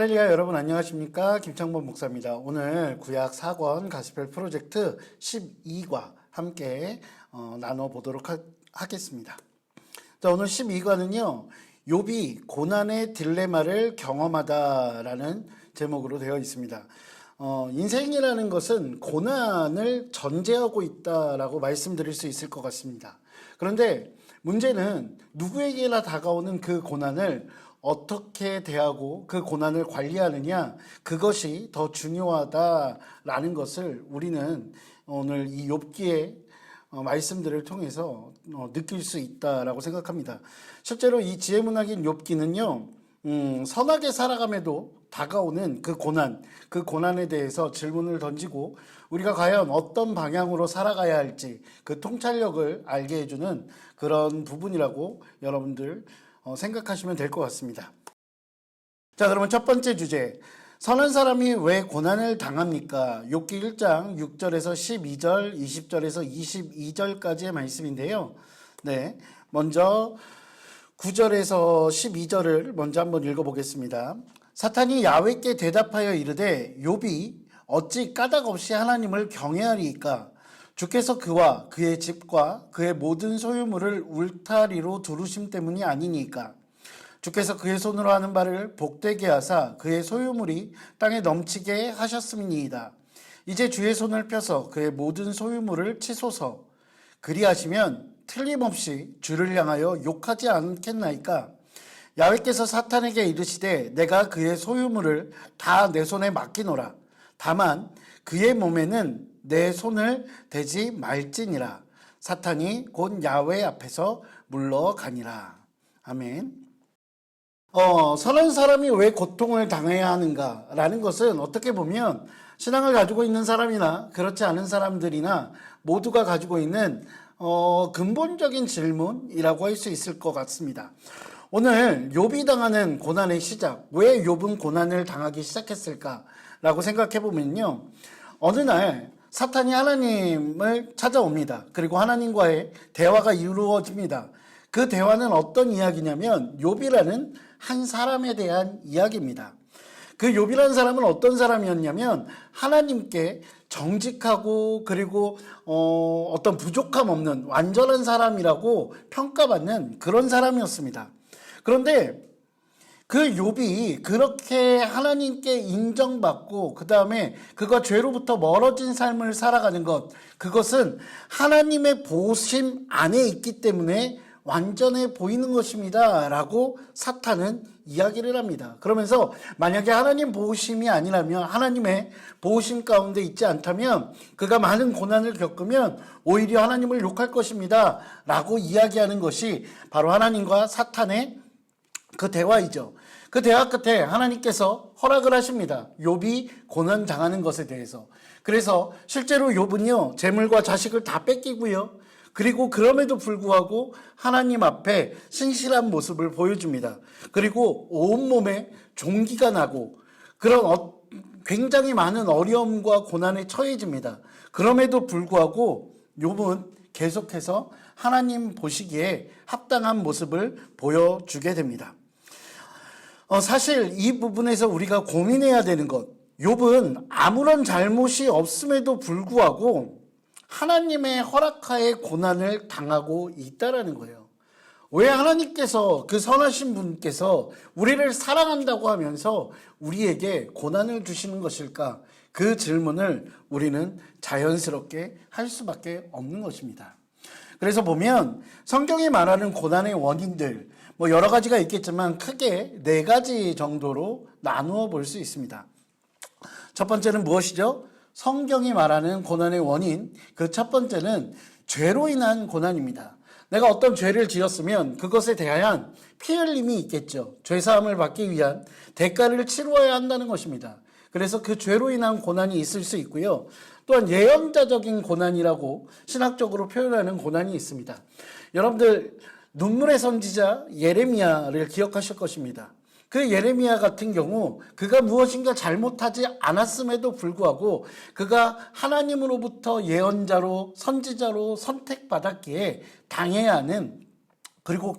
할렐루야, 여러분 안녕하십니까? 김창범 목사입니다. 오늘 구약 4권 가스펠 프로젝트 12과 함께 나눠보도록 하겠습니다. 자, 오늘 12과는요, 욥이 고난의 딜레마를 경험하다라는 제목으로 되어 있습니다. 인생이라는 것은 고난을 전제하고 있다라고 말씀드릴 수 있을 것 같습니다. 그런데 문제는 누구에게나 다가오는 그 고난을 어떻게 대하고 그 고난을 관리하느냐, 그것이 더 중요하다라는 것을 우리는 오늘 이 욥기의 말씀들을 통해서 느낄 수 있다라고 생각합니다. 실제로 이 지혜문학인 욥기는요, 선하게 살아감에도 다가오는 그 고난에 대해서 질문을 던지고 우리가 과연 어떤 방향으로 살아가야 할지 그 통찰력을 알게 해주는 그런 부분이라고 여러분들 생각하시면 될 것 같습니다. 자, 그러면 첫 번째 주제, 선한 사람이 왜 고난을 당합니까? 욥기 1장 6절에서 12절, 20절에서 22절까지의 말씀인데요. 네, 먼저 9절에서 12절을 먼저 한번 읽어보겠습니다. 사탄이 야훼께 대답하여 이르되 욥이 어찌 까닭 없이 하나님을 경외하리이까? 주께서 그와 그의 집과 그의 모든 소유물을 울타리로 두르심 때문이 아니니까. 주께서 그의 손으로 하는 바를 복되게 하사 그의 소유물이 땅에 넘치게 하셨음이니이다. 이제 주의 손을 펴서 그의 모든 소유물을 치소서. 그리하시면 틀림없이 주를 향하여 욕하지 않겠나이까? 야훼께서 사탄에게 이르시되 내가 그의 소유물을 다 내 손에 맡기노라. 다만 그의 몸에는 내 손을 대지 말지니라. 사탄이 곧 야훼 앞에서 물러가니라. 아멘. 선한 사람이 왜 고통을 당해야 하는가라는 것은 어떻게 보면 신앙을 가지고 있는 사람이나 그렇지 않은 사람들이나 모두가 가지고 있는 근본적인 질문이라고 할 수 있을 것 같습니다. 오늘 욥이 당하는 고난의 시작, 왜 욥은 고난을 당하기 시작했을까라고 생각해 보면요, 어느 날 사탄이 하나님을 찾아옵니다. 그리고 하나님과의 대화가 이루어집니다. 그 대화는 어떤 이야기냐면 욥이라는 한 사람에 대한 이야기입니다. 그 욥이라는 사람은 어떤 사람이었냐면 하나님께 정직하고 그리고 어떤 부족함 없는 완전한 사람이라고 평가받는 그런 사람이었습니다. 그런데 그 욥이 그렇게 하나님께 인정받고 그 다음에 그가 죄로부터 멀어진 삶을 살아가는 것, 그것은 하나님의 보심 안에 있기 때문에 완전해 보이는 것입니다 라고 사탄은 이야기를 합니다. 그러면서 만약에 하나님 보호심이 아니라면, 하나님의 보호심 가운데 있지 않다면 그가 많은 고난을 겪으면 오히려 하나님을 욕할 것입니다 라고 이야기하는 것이 바로 하나님과 사탄의 그 대화이죠. 그 대화 끝에 하나님께서 허락을 하십니다. 욥이 고난 당하는 것에 대해서. 그래서 실제로 욥은요, 재물과 자식을 다 뺏기고요, 그리고 그럼에도 불구하고 하나님 앞에 신실한 모습을 보여줍니다. 그리고 온몸에 종기가 나고 그런 굉장히 많은 어려움과 고난에 처해집니다. 그럼에도 불구하고 욥은 계속해서 하나님 보시기에 합당한 모습을 보여주게 됩니다. 사실 이 부분에서 우리가 고민해야 되는 것, 욥은 아무런 잘못이 없음에도 불구하고 하나님의 허락하에 고난을 당하고 있다라는 거예요. 왜 하나님께서, 그 선하신 분께서 우리를 사랑한다고 하면서 우리에게 고난을 주시는 것일까? 그 질문을 우리는 자연스럽게 할 수밖에 없는 것입니다. 그래서 보면 성경이 말하는 고난의 원인들, 여러 가지가 있겠지만 크게 4가지 정도로 나누어 볼 수 있습니다. 첫 번째는 무엇이죠? 성경이 말하는 고난의 원인, 그 첫 번째는 죄로 인한 고난입니다. 내가 어떤 죄를 지었으면 그것에 대한 피 흘림이 있겠죠. 죄사함을 받기 위한 대가를 치루어야 한다는 것입니다. 그래서 그 죄로 인한 고난이 있을 수 있고요. 또한 예언자적인 고난이라고 신학적으로 표현하는 고난이 있습니다. 여러분들 눈물의 선지자 예레미야를 기억하실 것입니다. 그 예레미야 같은 경우 그가 무엇인가 잘못하지 않았음에도 불구하고 그가 하나님으로부터 예언자로 선지자로 선택받았기에 당해야 하는, 그리고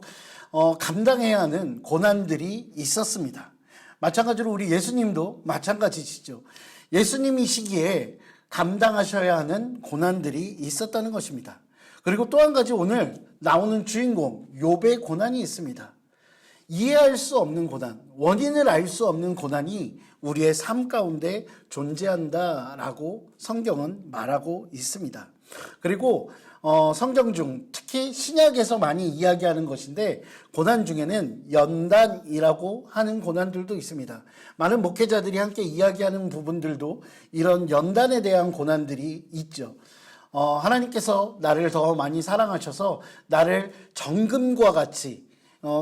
감당해야 하는 고난들이 있었습니다. 마찬가지로 우리 예수님도 마찬가지시죠. 예수님이시기에 감당하셔야 하는 고난들이 있었다는 것입니다. 그리고 또 한 가지 오늘 나오는 주인공 욥의 고난이 있습니다. 이해할 수 없는 고난, 원인을 알 수 없는 고난이 우리의 삶 가운데 존재한다라고 성경은 말하고 있습니다. 그리고 성경 중 특히 신약에서 많이 이야기하는 것인데 고난 중에는 연단이라고 하는 고난들도 있습니다. 많은 목회자들이 함께 이야기하는 부분들도 이런 연단에 대한 고난들이 있죠. 하나님께서 나를 더 많이 사랑하셔서 나를 정금과 같이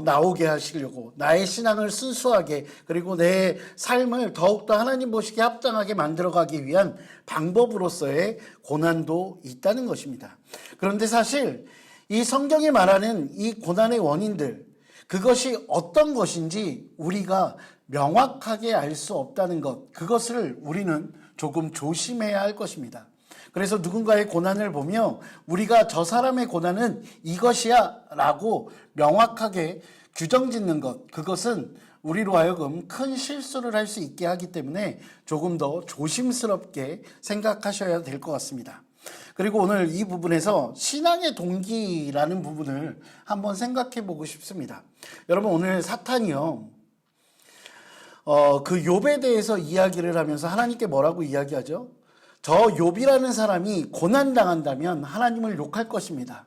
나오게 하시려고 나의 신앙을 순수하게 그리고 내 삶을 더욱더 하나님 보시기에 합당하게 만들어가기 위한 방법으로서의 고난도 있다는 것입니다. 그런데 사실 이 성경이 말하는 이 고난의 원인들 그것이 어떤 것인지 우리가 명확하게 알 수 없다는 것 그것을 우리는 조금 조심해야 할 것입니다. 그래서 누군가의 고난을 보며 우리가 저 사람의 고난은 이것이야 라고 명확하게 규정짓는 것 그것은 우리로 하여금 큰 실수를 할 수 있게 하기 때문에 조금 더 조심스럽게 생각하셔야 될 것 같습니다. 그리고 오늘 이 부분에서 신앙의 동기라는 부분을 한번 생각해 보고 싶습니다. 여러분 오늘 사탄이요 그 욥에 대해서 이야기를 하면서 하나님께 뭐라고 이야기하죠? 저 욥이라는 사람이 고난당한다면 하나님을 욕할 것입니다.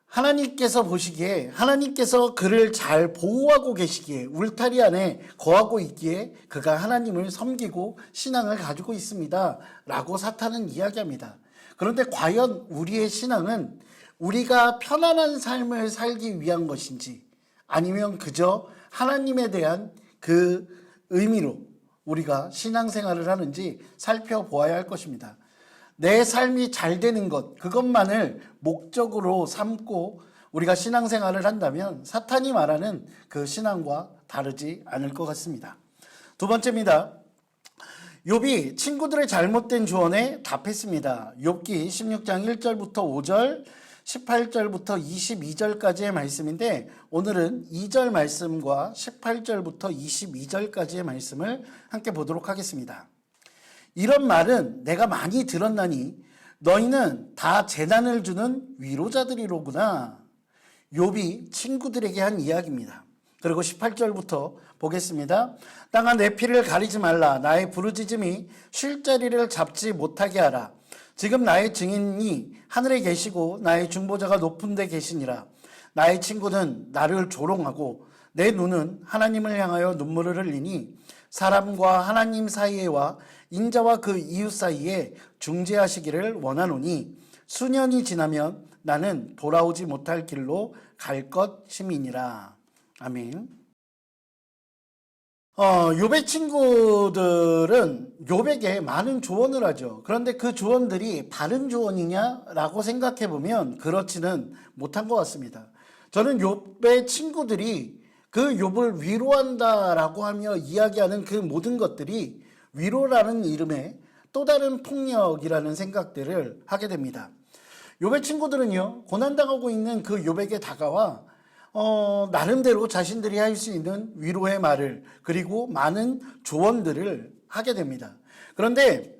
하나님께서 보시기에 하나님께서 그를 잘 보호하고 계시기에 울타리 안에 거하고 있기에 그가 하나님을 섬기고 신앙을 가지고 있습니다 라고 사탄은 이야기합니다. 그런데 과연 우리의 신앙은 우리가 편안한 삶을 살기 위한 것인지 아니면 그저 하나님에 대한 그 의미로 우리가 신앙생활을 하는지 살펴보아야 할 것입니다. 내 삶이 잘 되는 것 그것만을 목적으로 삼고 우리가 신앙생활을 한다면 사탄이 말하는 그 신앙과 다르지 않을 것 같습니다. 두 번째입니다. 욥이 친구들의 잘못된 조언에 답했습니다. 욥기 16장 1절부터 5절 18절부터 22절까지의 말씀인데 오늘은 2절 말씀과 18절부터 22절까지의 말씀을 함께 보도록 하겠습니다. 이런 말은 내가 많이 들었나니 너희는 다 재난을 주는 위로자들이로구나. 욥이 친구들에게 한 이야기입니다. 그리고 18절부터 보겠습니다. 땅아 내 피를 가리지 말라. 나의 부르짖음이 쉴 자리를 잡지 못하게 하라. 지금 나의 증인이 하늘에 계시고 나의 중보자가 높은 데 계시니라. 나의 친구는 나를 조롱하고 내 눈은 하나님을 향하여 눈물을 흘리니 사람과 하나님 사이에와 인자와 그 이웃 사이에 중재하시기를 원하노니 수년이 지나면 나는 돌아오지 못할 길로 갈 것임이니라. 아멘. 욥의 친구들은 욥에게 많은 조언을 하죠. 그런데 그 조언들이 바른 조언이냐라고 생각해 보면 그렇지는 못한 것 같습니다. 저는 욥의 친구들이 그 욥을 위로한다라고 하며 이야기하는 그 모든 것들이 위로라는 이름의 또 다른 폭력이라는 생각들을 하게 됩니다. 욥의 친구들은요, 고난당하고 있는 그 욥에게 다가와 나름대로 자신들이 할 수 있는 위로의 말을 그리고 많은 조언들을 하게 됩니다. 그런데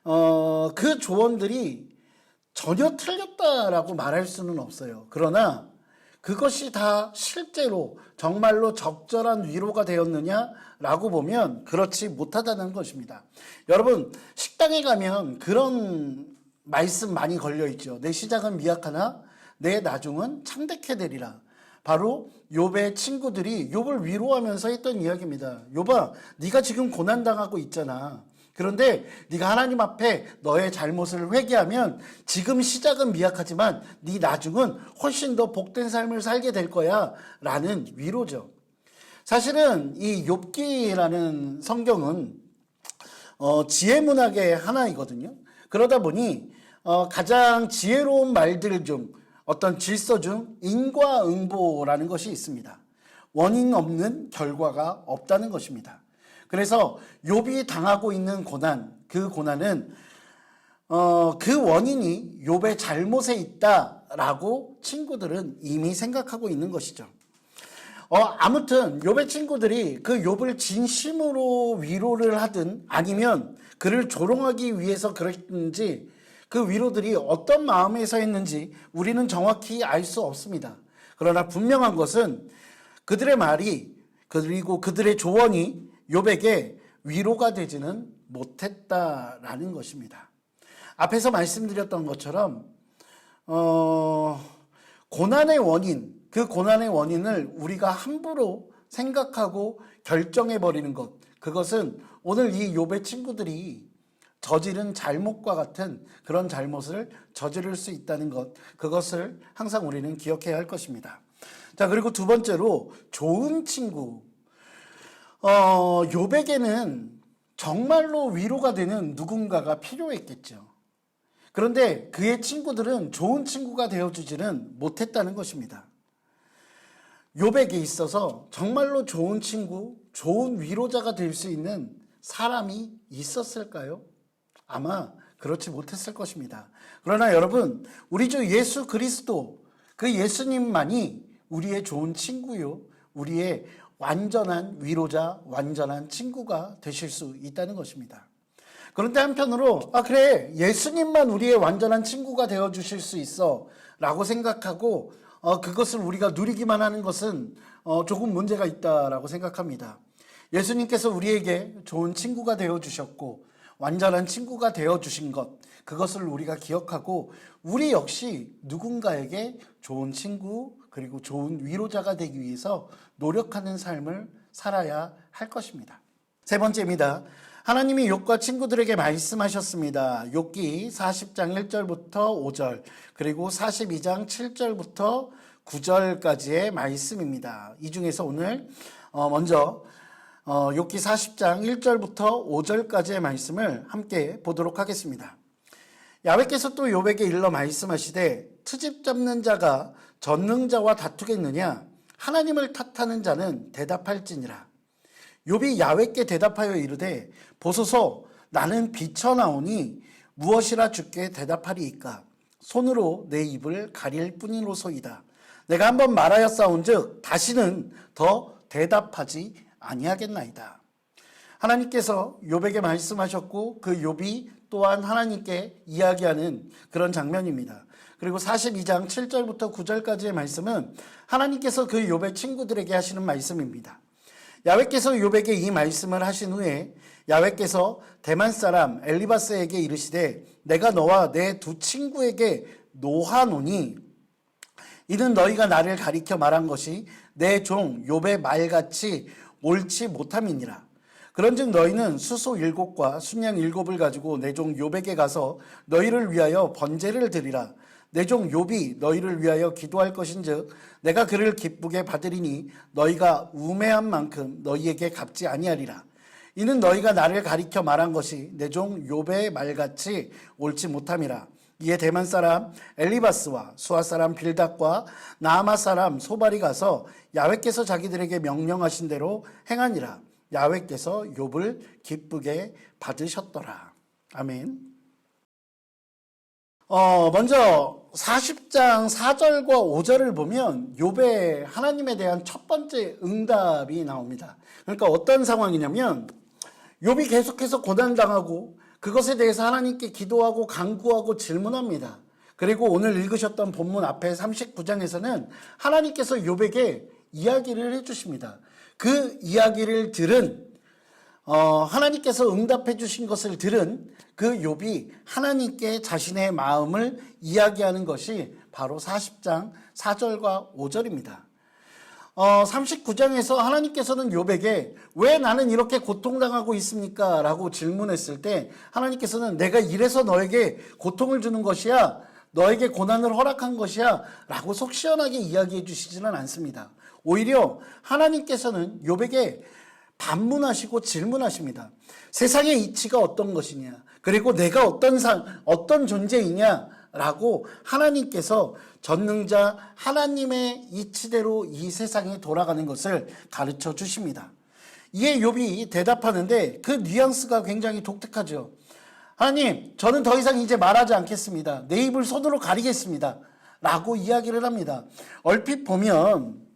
그 조언들이 전혀 틀렸다라고 말할 수는 없어요. 그러나 그것이 다 실제로 정말로 적절한 위로가 되었느냐라고 보면 그렇지 못하다는 것입니다. 여러분 식당에 가면 그런 말씀 많이 걸려있죠. 내 시작은 미약하나 내 나중은 창대케 되리라. 바로 욥의 친구들이 욥을 위로하면서 했던 이야기입니다. 욥아, 네가 지금 고난당하고 있잖아. 그런데 네가 하나님 앞에 너의 잘못을 회개하면 지금 시작은 미약하지만 네 나중은 훨씬 더 복된 삶을 살게 될 거야 라는 위로죠. 사실은 이 욥기라는 성경은 지혜 문학의 하나이거든요. 그러다 보니 가장 지혜로운 말들 중 어떤 질서 중 인과응보라는 것이 있습니다. 원인 없는 결과가 없다는 것입니다. 그래서 욥이 당하고 있는 고난, 그 고난은 그 원인이 욥의 잘못에 있다라고 친구들은 이미 생각하고 있는 것이죠. 아무튼 욥의 친구들이 그 욥을 진심으로 위로를 하든 아니면 그를 조롱하기 위해서 그랬는지 그 위로들이 어떤 마음에서 했는지 우리는 정확히 알 수 없습니다. 그러나 분명한 것은 그들의 말이 그리고 그들의 조언이 욥에게 위로가 되지는 못했다라는 것입니다. 앞에서 말씀드렸던 것처럼 고난의 원인, 그 고난의 원인을 우리가 함부로 생각하고 결정해버리는 것, 그것은 오늘 이 욥의 친구들이 저지른 잘못과 같은 그런 잘못을 저지를 수 있다는 것, 그것을 항상 우리는 기억해야 할 것입니다. 자, 그리고 두 번째로 좋은 친구. 욥에게는 정말로 위로가 되는 누군가가 필요했겠죠. 그런데 그의 친구들은 좋은 친구가 되어주지는 못했다는 것입니다. 욥에게 있어서 정말로 좋은 친구, 좋은 위로자가 될 수 있는 사람이 있었을까요? 아마 그렇지 못했을 것입니다. 그러나 여러분, 우리 주 예수 그리스도, 그 예수님만이 우리의 좋은 친구요, 우리의 완전한 위로자, 완전한 친구가 되실 수 있다는 것입니다. 그런데 한편으로 그래, 예수님만 우리의 완전한 친구가 되어주실 수 있어 라고 생각하고 그것을 우리가 누리기만 하는 것은 조금 문제가 있다라고 생각합니다. 예수님께서 우리에게 좋은 친구가 되어주셨고 완전한 친구가 되어주신 것, 그것을 우리가 기억하고 우리 역시 누군가에게 좋은 친구 그리고 좋은 위로자가 되기 위해서 노력하는 삶을 살아야 할 것입니다. 세 번째입니다. 하나님이 욥과 친구들에게 말씀하셨습니다. 욥기 40장 1절부터 5절 그리고 42장 7절부터 9절까지의 말씀입니다. 이 중에서 오늘 먼저 욥기 40장 1절부터 5절까지의 말씀을 함께 보도록 하겠습니다. 야훼께서 또 욥에게 일러 말씀하시되 트집 잡는 자가 전능자와 다투겠느냐? 하나님을 탓하는 자는 대답할지니라. 욥이 야훼께 대답하여 이르되 보소서 나는 비쳐나오니 무엇이라 주께 대답하리이까? 손으로 내 입을 가릴 뿐이로소이다. 내가 한번 말하였사온즉 다시는 더 대답하지 아니하겠나이다. 하나님께서 욥에게 말씀하셨고 그 욥이 또한 하나님께 이야기하는 그런 장면입니다. 그리고 42장 7절부터 9절까지의 말씀은 하나님께서 그 욥의 친구들에게 하시는 말씀입니다. 야훼께서 욥에게 이 말씀을 하신 후에 야훼께서 대만 사람 엘리바스에게 이르시되 내가 너와 내 두 친구에게 노하노니 이는 너희가 나를 가리켜 말한 것이 내 종 욥의 말같이 옳지 못함이니라. 그런즉 너희는 수소 7과 순양 7을 가지고 내 종 욥에게 가서 너희를 위하여 번제를 드리라. 내 종 욥이 너희를 위하여 기도할 것인즉 내가 그를 기쁘게 받으리니 너희가 우매한 만큼 너희에게 갚지 아니하리라. 이는 너희가 나를 가리켜 말한 것이 내 종 욥의 말같이 옳지 못함이라. 이에 대만 사람 엘리바스와 수아 사람 빌닷과 나아마 사람 소발이 가서 야훼께서 자기들에게 명령하신 대로 행하니라. 야훼께서 욥을 기쁘게 받으셨더라. 아멘. 먼저 40장 4절과 5절을 보면 욥의 하나님에 대한 첫 번째 응답이 나옵니다. 그러니까 어떤 상황이냐면 욥이 계속해서 고난당하고 그것에 대해서 하나님께 기도하고 간구하고 질문합니다. 그리고 오늘 읽으셨던 본문 앞에 39장에서는 하나님께서 욥에게 이야기를 해주십니다. 그 이야기를 들은 하나님께서 응답해 주신 것을 들은 그 욥이 하나님께 자신의 마음을 이야기하는 것이 바로 40장 4절과 5절입니다. 39장에서 하나님께서는 욥에게 왜 나는 이렇게 고통당하고 있습니까? 라고 질문했을 때 하나님께서는 내가 이래서 너에게 고통을 주는 것이야, 너에게 고난을 허락한 것이야 라고 속 시원하게 이야기해 주시지는 않습니다. 오히려 하나님께서는 욥에게 반문하시고 질문하십니다. 세상의 이치가 어떤 것이냐, 그리고 내가 어떤 존재이냐 라고 하나님께서 전능자 하나님의 이치대로 이 세상이 돌아가는 것을 가르쳐 주십니다. 이에 욥이 대답하는데 그 뉘앙스가 굉장히 독특하죠. 하나님, 저는 더 이상 이제 말하지 않겠습니다. 내 입을 손으로 가리겠습니다 라고 이야기를 합니다. 얼핏 보면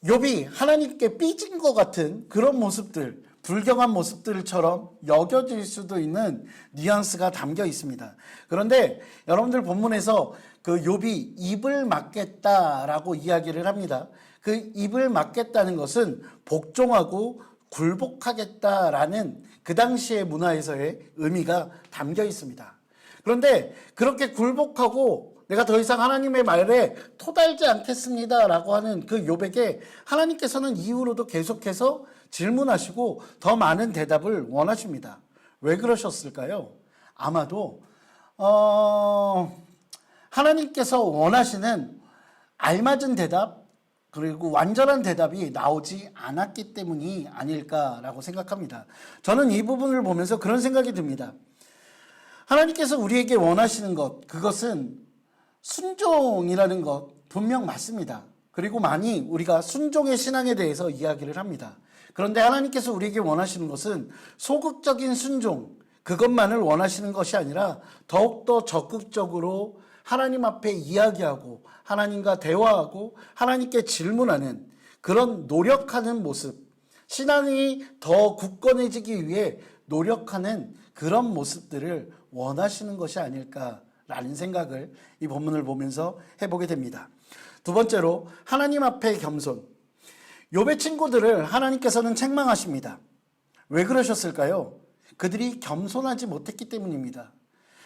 욥이 하나님께 삐진 것 같은 그런 모습들, 불경한 모습들처럼 여겨질 수도 있는 뉘앙스가 담겨 있습니다. 그런데 여러분들 본문에서 그 욥이 입을 막겠다라고 이야기를 합니다. 그 입을 막겠다는 것은 복종하고 굴복하겠다라는 그 당시의 문화에서의 의미가 담겨 있습니다. 그런데 그렇게 굴복하고 내가 더 이상 하나님의 말에 토달지 않겠습니다라고 하는 그 욥에게 하나님께서는 이후로도 계속해서 질문하시고 더 많은 대답을 원하십니다. 왜 그러셨을까요? 아마도 하나님께서 원하시는 알맞은 대답 그리고 완전한 대답이 나오지 않았기 때문이 아닐까라고 생각합니다. 저는 이 부분을 보면서 그런 생각이 듭니다. 하나님께서 우리에게 원하시는 것, 그것은 순종이라는 것 분명 맞습니다. 그리고 많이 우리가 순종의 신앙에 대해서 이야기를 합니다. 그런데 하나님께서 우리에게 원하시는 것은 소극적인 순종, 그것만을 원하시는 것이 아니라 더욱더 적극적으로 하나님 앞에 이야기하고 하나님과 대화하고 하나님께 질문하는 그런 노력하는 모습, 신앙이 더 굳건해지기 위해 노력하는 그런 모습들을 원하시는 것이 아닐까라는 생각을 이 본문을 보면서 해보게 됩니다. 두 번째로 하나님 앞에 겸손. 욥의 친구들을 하나님께서는 책망하십니다. 왜 그러셨을까요? 그들이 겸손하지 못했기 때문입니다.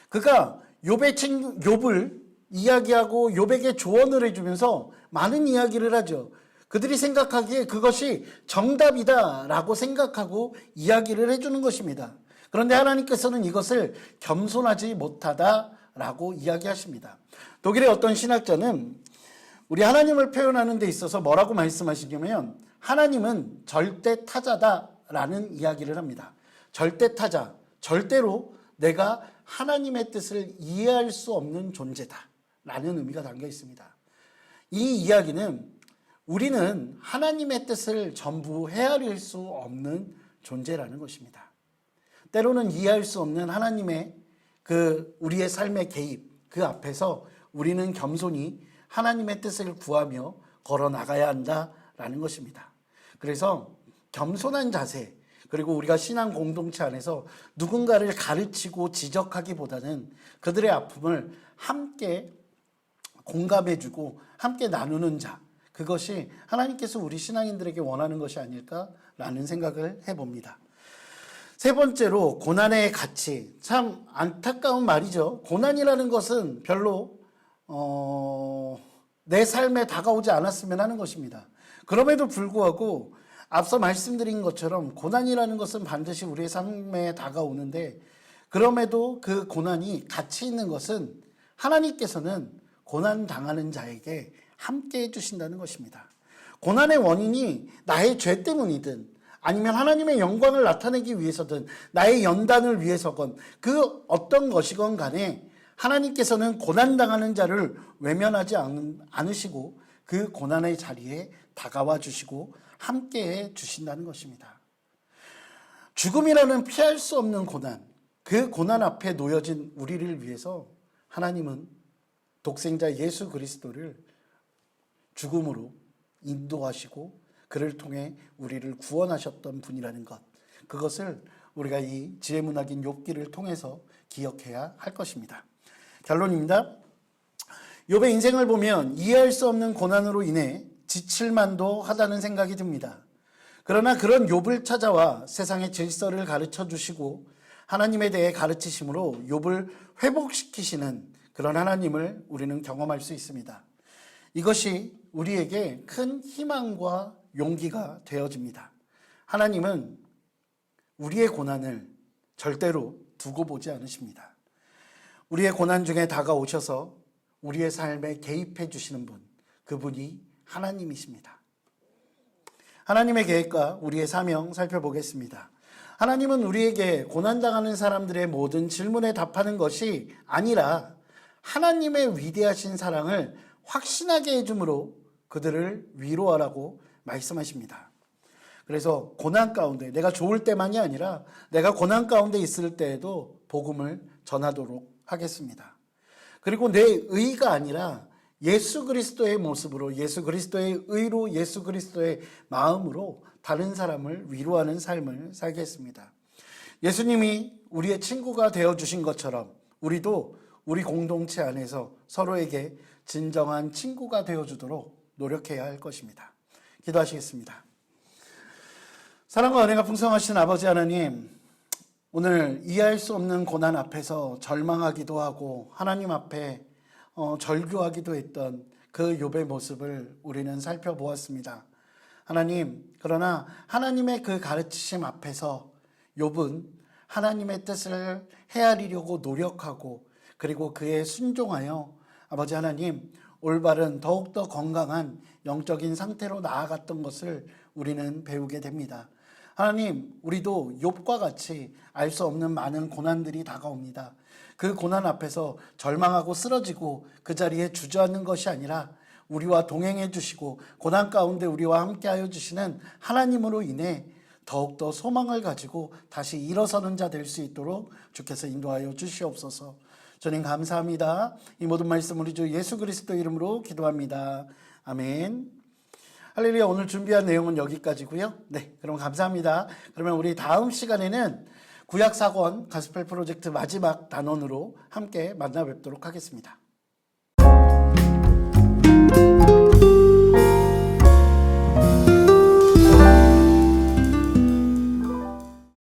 그가 욥을 이야기하고 욥에게 조언을 해주면서 많은 이야기를 하죠. 그들이 생각하기에 그것이 정답이다라고 생각하고 이야기를 해주는 것입니다. 그런데 하나님께서는 이것을 겸손하지 못하다라고 이야기하십니다. 독일의 어떤 신학자는 우리 하나님을 표현하는 데 있어서 뭐라고 말씀하시냐면 하나님은 절대 타자다라는 이야기를 합니다. 절대 타자, 절대로 내가 하나님의 뜻을 이해할 수 없는 존재다라는 의미가 담겨 있습니다. 이 이야기는 우리는 하나님의 뜻을 전부 헤아릴 수 없는 존재라는 것입니다. 때로는 이해할 수 없는 하나님의 우리의 삶의 개입, 그 앞에서 우리는 겸손히 하나님의 뜻을 구하며 걸어 나가야 한다라는 것입니다. 그래서 겸손한 자세, 그리고 우리가 신앙 공동체 안에서 누군가를 가르치고 지적하기보다는 그들의 아픔을 함께 공감해주고 함께 나누는 자, 그것이 하나님께서 우리 신앙인들에게 원하는 것이 아닐까라는 생각을 해봅니다. 세 번째로 고난의 가치. 참 안타까운 말이죠. 고난이라는 것은 별로 내 삶에 다가오지 않았으면 하는 것입니다. 그럼에도 불구하고 앞서 말씀드린 것처럼 고난이라는 것은 반드시 우리의 삶에 다가오는데, 그럼에도 그 고난이 가치 있는 것은 하나님께서는 고난 당하는 자에게 함께 해주신다는 것입니다. 고난의 원인이 나의 죄 때문이든 아니면 하나님의 영광을 나타내기 위해서든 나의 연단을 위해서건 그 어떤 것이건 간에 하나님께서는 고난당하는 자를 외면하지 않으시고 그 고난의 자리에 다가와 주시고 함께해 주신다는 것입니다. 죽음이라는 피할 수 없는 고난, 그 고난 앞에 놓여진 우리를 위해서 하나님은 독생자 예수 그리스도를 죽음으로 인도하시고 그를 통해 우리를 구원하셨던 분이라는 것, 그것을 우리가 이 지혜문학인 욥기를 통해서 기억해야 할 것입니다. 결론입니다. 욥의 인생을 보면 이해할 수 없는 고난으로 인해 지칠 만도 하다는 생각이 듭니다. 그러나 그런 욥을 찾아와 세상의 질서를 가르쳐 주시고 하나님에 대해 가르치심으로 욥을 회복시키시는 그런 하나님을 우리는 경험할 수 있습니다. 이것이 우리에게 큰 희망과 용기가 되어집니다. 하나님은 우리의 고난을 절대로 두고 보지 않으십니다. 우리의 고난 중에 다가오셔서 우리의 삶에 개입해 주시는 분, 그분이 하나님이십니다. 하나님의 계획과 우리의 사명 살펴보겠습니다. 하나님은 우리에게 고난당하는 사람들의 모든 질문에 답하는 것이 아니라 하나님의 위대하신 사랑을 확신하게 해줌으로 그들을 위로하라고 말씀하십니다. 그래서 고난 가운데, 내가 좋을 때만이 아니라 내가 고난 가운데 있을 때에도 복음을 전하도록 하겠습니다. 그리고 내 의가 아니라 예수 그리스도의 모습으로, 예수 그리스도의 의로, 예수 그리스도의 마음으로 다른 사람을 위로하는 삶을 살겠습니다. 예수님이 우리의 친구가 되어주신 것처럼 우리도 우리 공동체 안에서 서로에게 진정한 친구가 되어주도록 노력해야 할 것입니다. 기도하시겠습니다. 사랑과 은혜가 풍성하신 아버지 하나님, 오늘 이해할 수 없는 고난 앞에서 절망하기도 하고 하나님 앞에 절규하기도 했던 그 욥의 모습을 우리는 살펴보았습니다. 하나님, 그러나 하나님의 그 가르치심 앞에서 욥은 하나님의 뜻을 헤아리려고 노력하고 그리고 그에 순종하여 아버지 하나님 올바른 더욱더 건강한 영적인 상태로 나아갔던 것을 우리는 배우게 됩니다. 하나님, 우리도 욥과 같이 알 수 없는 많은 고난들이 다가옵니다. 그 고난 앞에서 절망하고 쓰러지고 그 자리에 주저앉는 것이 아니라 우리와 동행해 주시고 고난 가운데 우리와 함께하여 주시는 하나님으로 인해 더욱더 소망을 가지고 다시 일어서는 자 될 수 있도록 주께서 인도하여 주시옵소서. 주님 감사합니다. 이 모든 말씀 우리 주 예수 그리스도 이름으로 기도합니다. 아멘. 할렐루야. 오늘 준비한 내용은 여기까지고요. 네, 그럼 감사합니다. 그러면 우리 다음 시간에는 구약 4권 가스펠 프로젝트 마지막 단원으로 함께 만나 뵙도록 하겠습니다.